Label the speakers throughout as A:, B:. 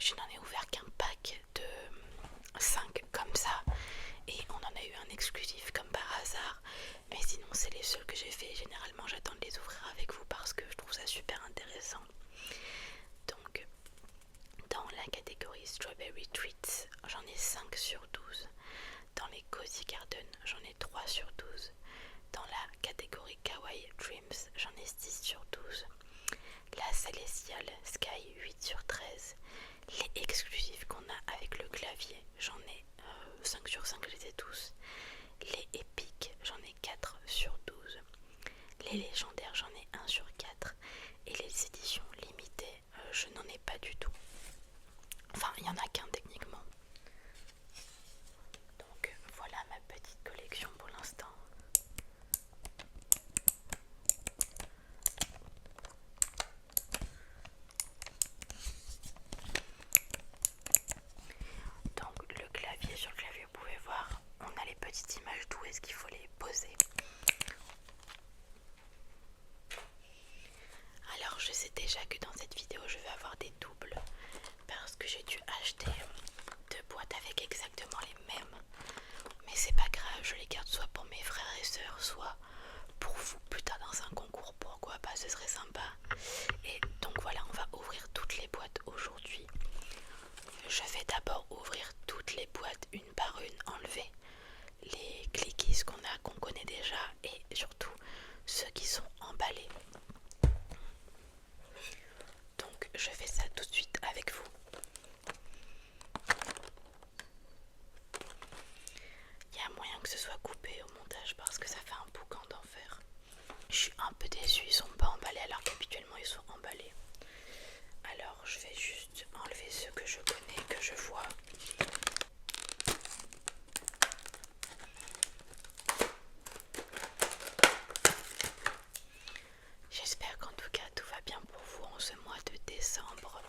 A: je n'en ai ouvert qu'un pack de 5 comme ça et on en a eu un exclusif comme par hasard, mais sinon c'est les seuls que j'ai fait. Généralement j'attends de les ouvrir avec vous parce que je trouve ça super intéressant. Donc dans la catégorie Strawberry Treats, j'en ai 5 sur 12. Dans les Cozy Garden, j'en ai 3 sur 12. Dans la catégorie Kawaii Dreams, j'en ai 6 sur 12. La Celestial Sky, 8 sur 13. Les exclusifs qu'on a avec le clavier, j'en ai 5 sur 5, je les ai tous. Les épiques, j'en ai 4 sur 12. Les légendaires, j'en ai 1 sur 4. Et les éditions limitées, je n'en ai pas du tout. Enfin, il n'y en a qu'un techniquement. Donc voilà ma petite collection pour l'instant. Donc le clavier, sur le clavier vous pouvez voir, on a les petites images d'où est-ce qu'il faut les poser. Alors je sais déjà que dans cette vidéo je vais avoir des doubles parce que j'ai dû acheter 2 boîtes avec exactement les mêmes. Mais c'est pas grave, je les garde soit pour mes frères et sœurs, soit pour vous plus tard dans un concours, pourquoi pas, ce serait sympa. Et donc voilà, on va ouvrir toutes les boîtes aujourd'hui. Je vais d'abord ouvrir toutes les boîtes une par une, enlever les clickies qu'on connaît déjà et surtout ceux qui sont emballés. Donc je fais ça tout de suite avec vous. Il y a moyen que ce soit coupé au montage parce que ça fait un boucan d'enfer. Je suis un peu déçue, ils sont pas emballés alors qu'habituellement ils sont emballés. Alors je vais juste enlever ceux que je connais, que je vois. J'espère qu'en tout cas tout va bien pour vous en ce mois de décembre.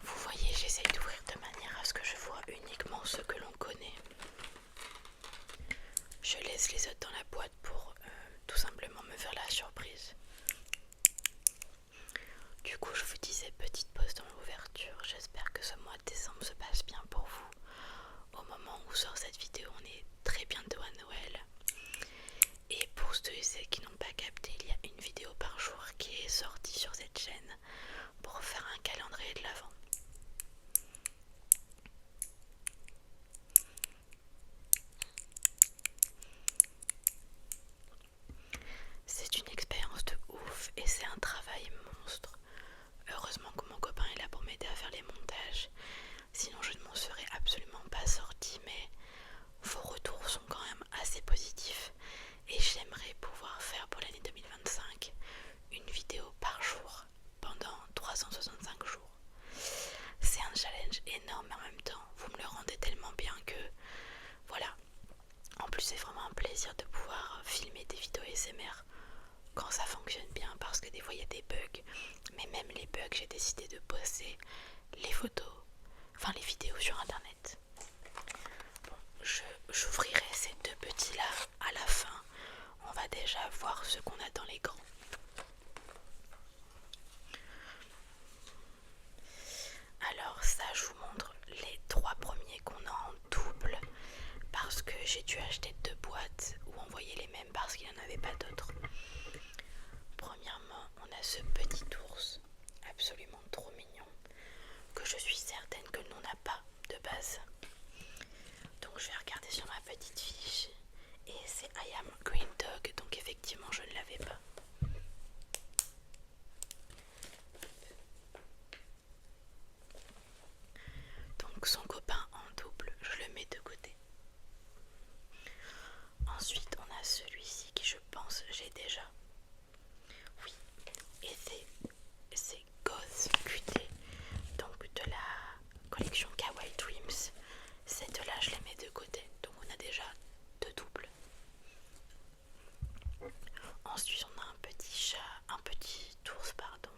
A: Vous voyez, j'essaye d'ouvrir de manière à ce que je vois uniquement ceux que l'on connaît. Je laisse les autres dans la boîte pour tout simplement me faire la surprise. Du coup, je vous disais, petite pause dans l'ouverture. J'espère que ce mois de décembre se passe bien pour vous. Au moment où sort cette vidéo, on est très bientôt à Noël. Et pour ceux et celles qui n'ont pas capté, il y a une vidéo par jour qui est sortie sur cette chaîne pour faire un calendrier de l'Avent. C'est une expérience de ouf et c'est un travail monstre. Heureusement que mon copain est là pour m'aider à faire les montages, sinon je ne m'en serais absolument pas sortie, mais vos retours sont quand même assez positifs et j'aimerais pouvoir faire pour l'année 2025 une vidéo par jour pendant 365 jours. C'est un challenge énorme mais en même temps vous me le rendez tellement bien que voilà. En plus c'est vraiment un plaisir de pouvoir filmer des vidéos ASMR quand ça fonctionne bien parce que des fois il y a des bugs, mais même les bugs j'ai décidé de poster les photos, enfin les vidéos sur internet. Bon, j'ouvrirai ces 2 petits là à la fin, on va déjà voir ce qu'on a dans les grands. Alors ça je vous montre les 3 premiers qu'on a en double parce que j'ai dû acheter 2 boîtes où on voyait les mêmes parce qu'il n'y en avait pas d'autres. Premièrement, on a ce petit ours absolument trop mignon que je suis certaine que l'on n'a pas de base. Donc je vais regarder sur ma petite fiche et c'est I am Green Dog, donc effectivement je ne l'avais pas. Donc son copain en double, je le mets de côté. Ensuite on a celui-ci qui je pense j'ai déjà. Oui, et c'est Goth QT, donc de la collection Kawaii Dreams. Ces 2 là je les mets de côté, donc on a déjà 2 doubles. Ensuite on a un petit chat, un petit ours pardon,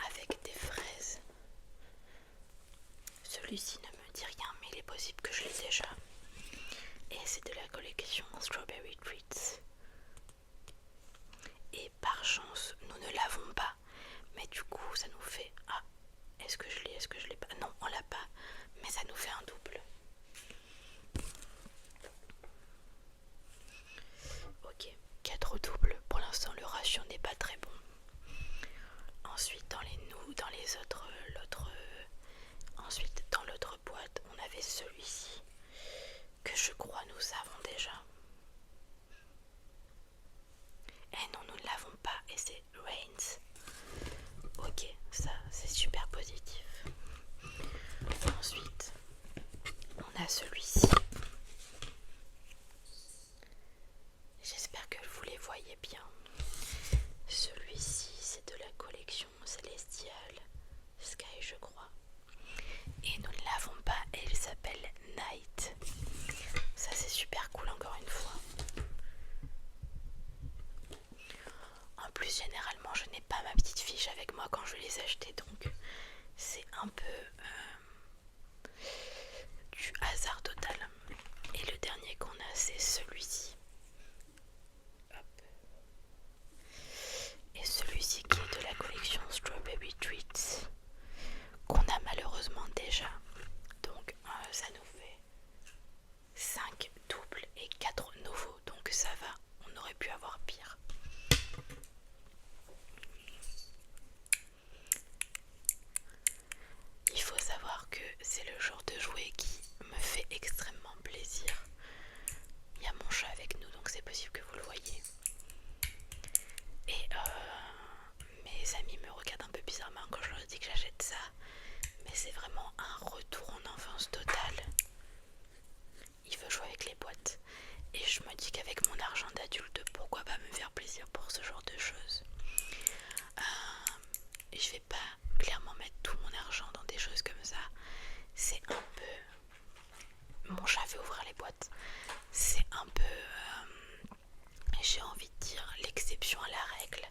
A: avec des fraises. Celui-ci ne me dit rien mais il est possible que je l'ai déjà. Et c'est de la collection Strawberry Treats. que vous les voyez bien. Celui-ci, c'est de la collection Celestial Sky, je crois. Et nous ne l'avons pas, et il s'appelle Night. Ça, c'est super cool, encore une fois. En plus, généralement, je n'ai pas ma petite fiche avec moi quand je les achetais, donc c'est un peu du hasard total. Et le dernier qu'on a, c'est celui-ci. Hop. Et celui-ci qui est de la collection Strawberry Treats, qu'on a malheureusement déjà. Donc ça nous fait 5 doubles et 4 nouveaux, donc ça va, on aurait pu avoir pire. Il faut savoir que c'est le genre de jouet qui me fait extrêmement plaisir. Il y a mon chat avec nous, donc c'est possible que vous le voyez. Et mes amis me regardent un peu bizarrement quand je leur dis que j'achète ça, mais c'est vraiment un retour en enfance total. Il veut jouer avec les boîtes, et je me dis qu'avec mon argent d'adulte, pourquoi pas me faire plaisir pour ce genre de choses. Je vais pas clairement mettre tout mon argent dans des choses comme ça. C'est un peu... Mon chat veut ouvrir les boîtes. C'est un peu... j'ai envie de dire l'exception à la règle.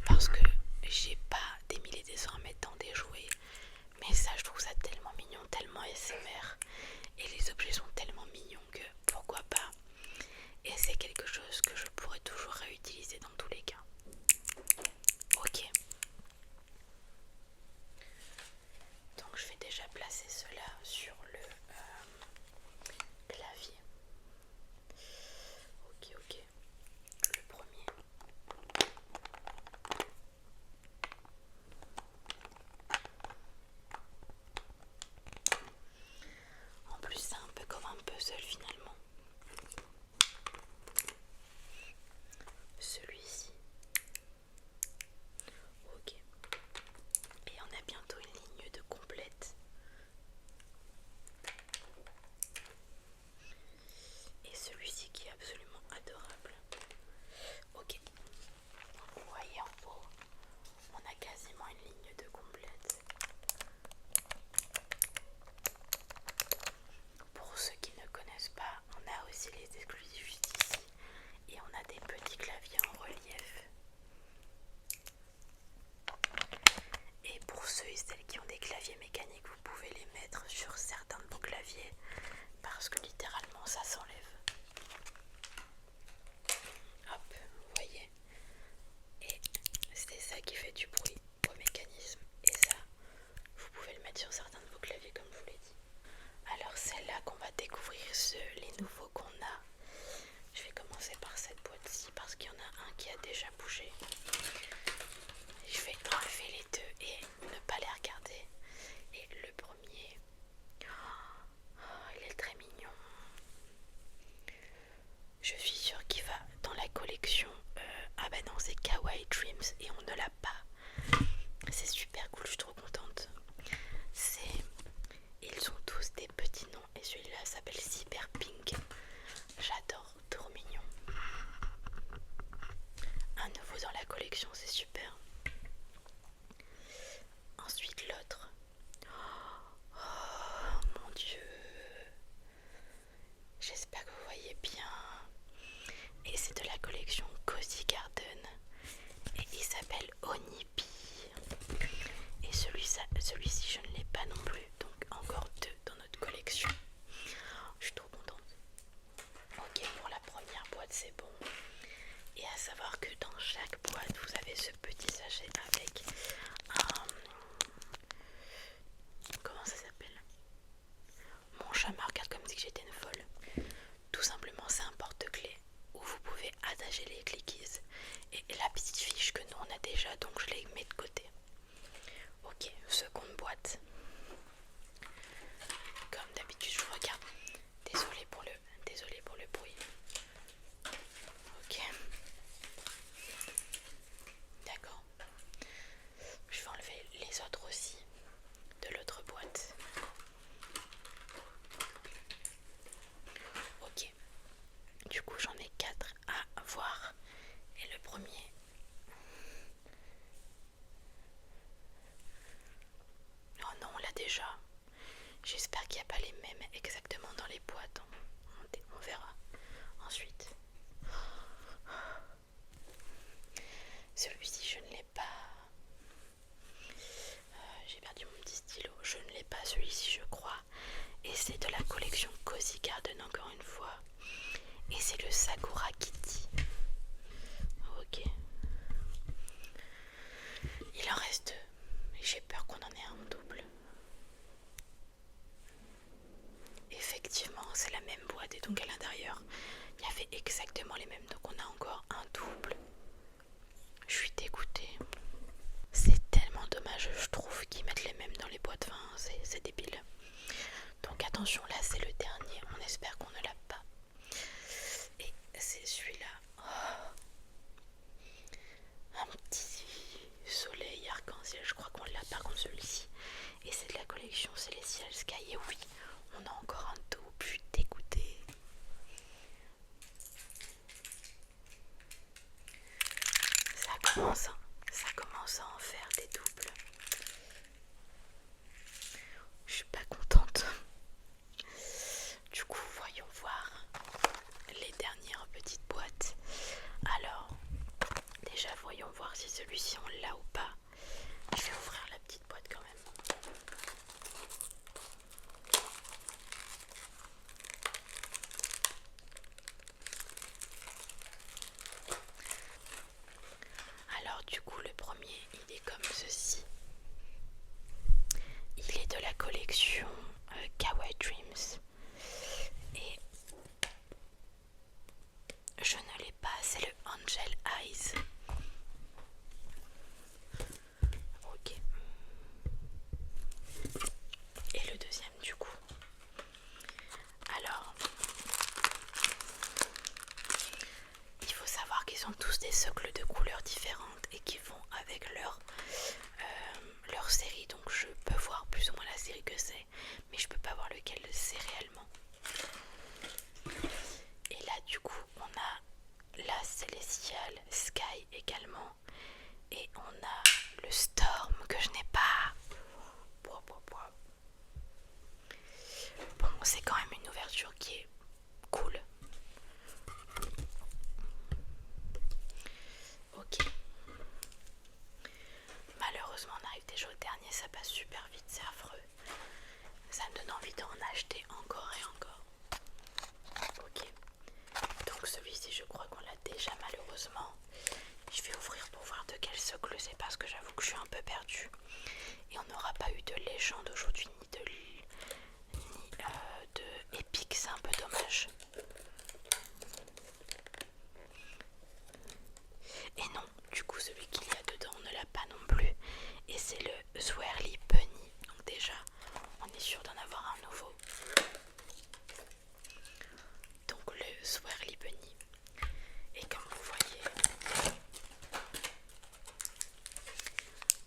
A: Parce que j'ai pas des milliers des cents à mettre dans des jouets. Mais ça, je trouve ça tellement mignon, tellement SMR. Et les objets sont tellement mignons que pourquoi pas. Et c'est quelque chose que je pourrais toujours réutiliser dans tous les cas. Ok. Donc je vais déjà placer cela sur le clavier. Ok. Le premier. En plus c'est un peu comme un puzzle finalement. Celui-ci. Ok. Et on a bientôt une ligne de complète. Et celui-ci qui est absolument adorable. Ok. Vous voyez en haut, on a quasiment une ligne de complète. Pour ceux qui ne connaissent pas, on a aussi les exclusivités ici. Et on a des petits claviers en relief. Et pour ceux et celles qui ont des claviers mécaniques, vous pouvez les mettre sur certains de vos claviers parce que littéralement ça s'enlève. Hop, vous voyez. Et c'est ça qui fait du bruit au mécanisme. Et ça, vous pouvez le mettre sur certains de vos claviers comme je vous l'ai dit. Alors c'est là qu'on va découvrir les nouveaux qu'on a. Je vais commencer par cette boîte-ci parce qu'il y en a un qui a déjà bougé. Je vais enlever les deux et ne pas les regarder. Et le premier, il est très mignon. Je suis sûre qu'il va dans la collection. Ah bah non, c'est Kawaii Dreams et on ne l'a pas. C'est super cool, je suis trop contente. Ils sont tous des petits noms et celui-là s'appelle Cyber Pink. J'adore, trop mignon. Un nouveau dans la collection, c'est super. Ensuite l'autre. Oh mon dieu. J'espère que vous voyez bien. Et c'est de la collection Cozy Garden. Et il s'appelle Onipi. Et celui-ci je ne l'ai pas non plus. Donc encore deux dans notre collection. Je suis trop contente. Ok, pour la première boîte c'est bon. Et à savoir que dans chaque boîte vous avez ce petit sachet avec un... Comment ça s'appelle? Mon chat me regarde comme si j'étais une folle. Tout simplement c'est un porte-clés où vous pouvez attacher les clickies. Et la petite fiche que nous on a déjà, donc je les mets de côté. Ok, seconde boîte. Comme d'habitude je vous regarde. Désolée pour le bruit. Ok. D'accord. Je vais enlever les autres aussi de l'autre boîte. exactement dans les boîtes. On verra ensuite. Celui-ci, je ne l'ai pas. J'ai perdu mon petit stylo. Je ne l'ai pas celui-ci, je crois. Et c'est de la collection Cozy Garden encore une fois. Et c'est le Sakura Kitty. Ok. Il en reste deux. Et j'ai peur qu'on en ait un en double. Effectivement, c'est la même boîte et donc à l'intérieur, il y avait exactement les mêmes. Donc on a encore un double. Je suis dégoûtée. C'est tellement dommage, je trouve, qu'ils mettent les mêmes dans les boîtes. Enfin, c'est débile. Donc attention, là c'est le dernier. On espère qu'on ne l'a pas. Et c'est celui-là. Oh. Un petit soleil arc-en-ciel. Je crois qu'on l'a par contre celui-ci. Et c'est de la collection Celestial Sky. Et oui, on a encore un double. Je suis dégoûtée. Ça commence à en faire des doubles. Je suis pas contente. Du coup, voyons voir les dernières petites boîtes. Alors, déjà, voyons voir si celui-ci on l'a ou pas. Je vais ouvrir la petite boîte quand même. Alors du coup le premier il est comme ceci. Il est de la collection Kawaii Dreams. Et je ne l'ai pas, c'est le Angel Eyes. Ok. Et le deuxième du coup. Alors, il faut savoir qu'ils ont tous des socles de couleurs différentes et qui vont avec leur série. Donc je peux voir plus ou moins la série que c'est, mais je peux pas voir lequel c'est réellement. Et là du coup on a la Celestial Sky également. Et on a le Storm que je n'ai pas. Bon, c'est quand même une ouverture qui est cool. Ok. Malheureusement on arrive déjà au dernier, ça passe super vite, c'est affreux. Ça me donne envie d'en acheter encore et encore. Ok. Donc celui-ci je crois qu'on l'a déjà malheureusement. Je vais ouvrir pour voir de quel socle c'est parce que j'avoue que je suis un peu perdue. Et on n'aura pas eu de légende aujourd'hui ni de épique, c'est un peu dommage. Et non, du coup celui qu'il y a dedans on ne l'a pas non plus. Et c'est le Swirly Bunny. Donc déjà on est sûr d'en avoir un nouveau. Donc le Swirly Bunny. Et comme vous voyez,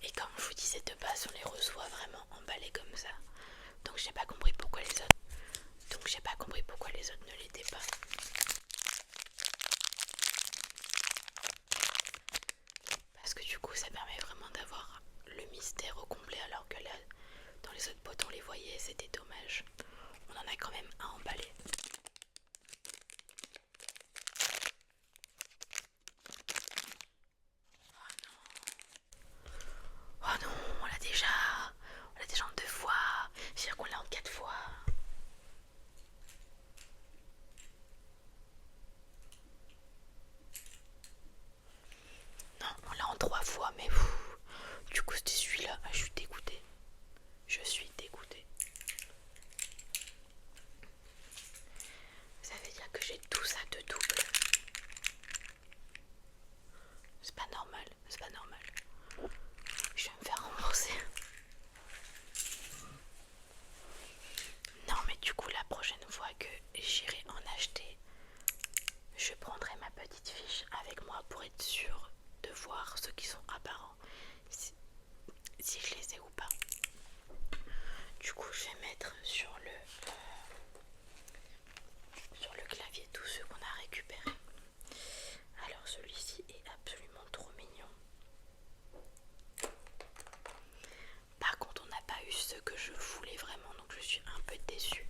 A: et comme je vous disais de base on les reçoit vraiment emballés comme ça. Donc j'ai pas compris pourquoi les autres. Ne l'étaient pas. Parce que du coup ça permet vraiment d'avoir le mystère au complet, alors que là dans les autres boîtes on les voyait, c'était dommage. On en a quand même un emballé. Oh non, on l'a déjà en 2 fois. C'est-à-dire qu'on l'a en 4 fois. Non, on l'a en 3 fois, mais du coup c'était celui-là. Ah, je suis dégoûtée. Je suis dégoûtée. Ça veut dire que j'ai tout ça de double. C'est pas normal, c'est pas normal. Je vais me faire rembourser. Non mais du coup la prochaine fois que j'irai en acheter, je prendrai ma petite fiche avec moi pour être sûre de voir ceux qui sont apparents, si je les ai ou pas. Du coup je vais mettre sur le clavier tous ceux qu'on a récupérés. Alors celui-ci est absolument trop mignon. Par contre on n'a pas eu ce que je voulais vraiment, donc je suis un peu déçue.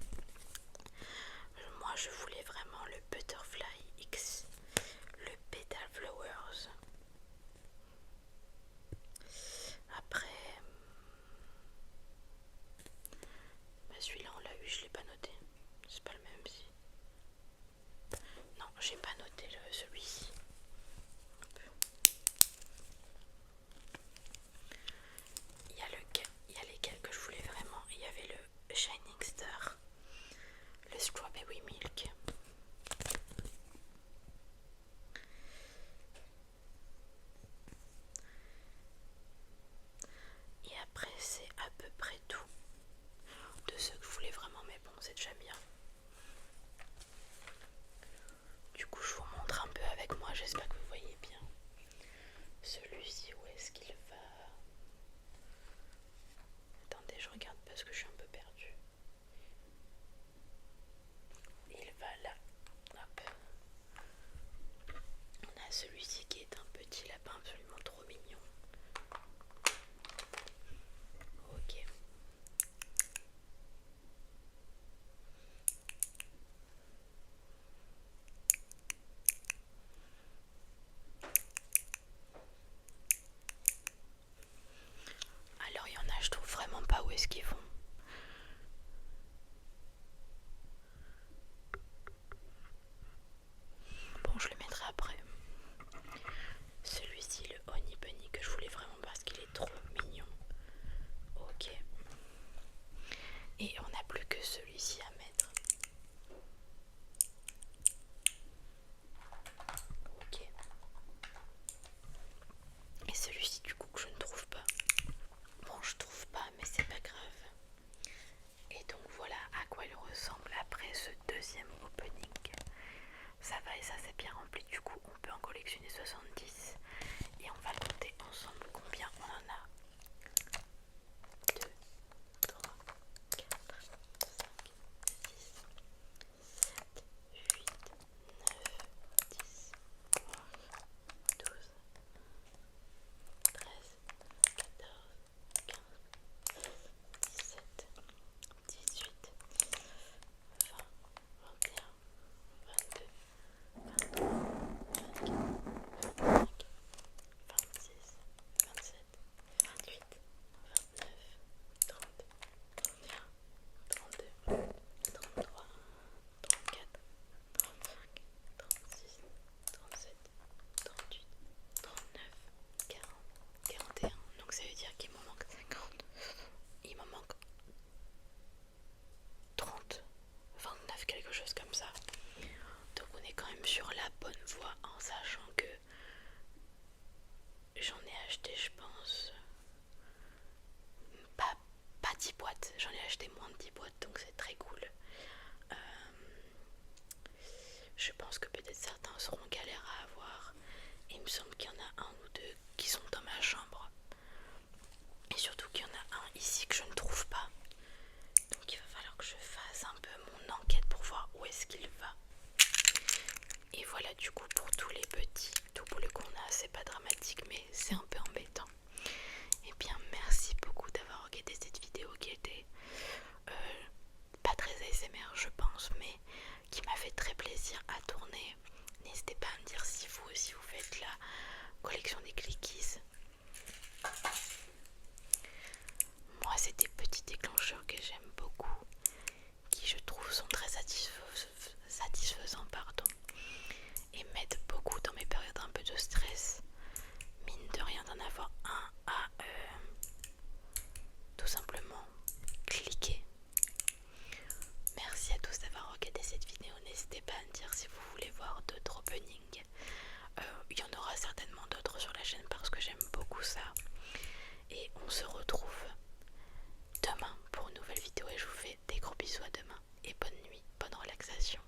A: J'ai pas noté celui-ci. Il y a lesquels que je voulais vraiment. Il y avait le Shining Star, le Strawberry Milk. Et après c'est à peu près tout de ceux que je voulais vraiment, mais bon c'est déjà bien. Du coup je vous montre un peu avec moi, j'espère que vous voyez bien. Celui-ci, où est-ce qu'il va? Attendez, je regarde parce que je suis un peu perdue. Il va là. Hop. On a celui-ci qui est un petit lapin absolument trop mignon. Ok. Alors il y en a, je trouve vraiment pas où est-ce qu'ils vont. Bon, je le mettrai après. Celui-ci, le Honey Bunny, que je voulais vraiment parce qu'il est trop mignon. Ok. Et on n'a plus que celui-ci à mettre. Ok. Et celui-ci du coup que je ne trouve pas. Bon, je trouve pas, mais c'est pas grave. Et donc voilà à quoi il ressemble après ce deuxième opening. Ça va et ça c'est bien rempli, du coup on peut en collectionner 70. Et on va compter ensemble combien on en a. 2, 3, 4, 5, 6, 7, 8, 9, 10, 11, 12, 13, 14, 15, 17, 18, 20, 21, 22, 23, 24, 25, 26, 27, 28, 29, 30, 31, 32, 33, 34, 35, 36, 37, 38, 39, 40, 41. Donc ça veut dire qu'il m'en manque 50. Il m'en manque 30, 29, quelque chose comme ça. Donc on est quand même sur la bonne voie en sachant que j'en ai acheté, je pense, pas 10 boîtes. J'en ai acheté moins de 10 boîtes, donc c'est très cool. Je pense que peut-être certains seront galères à avoir. Il me semble qu'il y en a un ou deux qui sont dans ma chambre. Et surtout qu'il y en a un ici que je ne trouve pas. Donc il va falloir que je fasse un peu mon enquête pour voir où est-ce qu'il va. Et voilà du coup pour tous les petits doubles qu'on a. C'est pas dramatique mais c'est un peu embêtant. Et bien merci beaucoup d'avoir regardé cette vidéo qui était pas très ASMR je pense, mais qui m'a fait très plaisir à tourner. N'hésitez pas à me dire si vous aussi vous faites la collection des clickies. Moi c'est des petits déclencheurs que j'aime beaucoup, qui je trouve sont très satisfaisants pardon, et m'aident beaucoup dans mes périodes un peu de stress. Mine de rien d'en avoir un à tout simplement cliquer. Merci à tous d'avoir regardé cette vidéo. N'hésitez pas à me dire si vous voulez voir d'autres openings. Il y en aura certainement d'autres sur la chaîne parce que j'aime beaucoup ça. Et on se retrouve demain pour une nouvelle vidéo et je vous fais des gros bisous à demain. Et bonne nuit, bonne relaxation.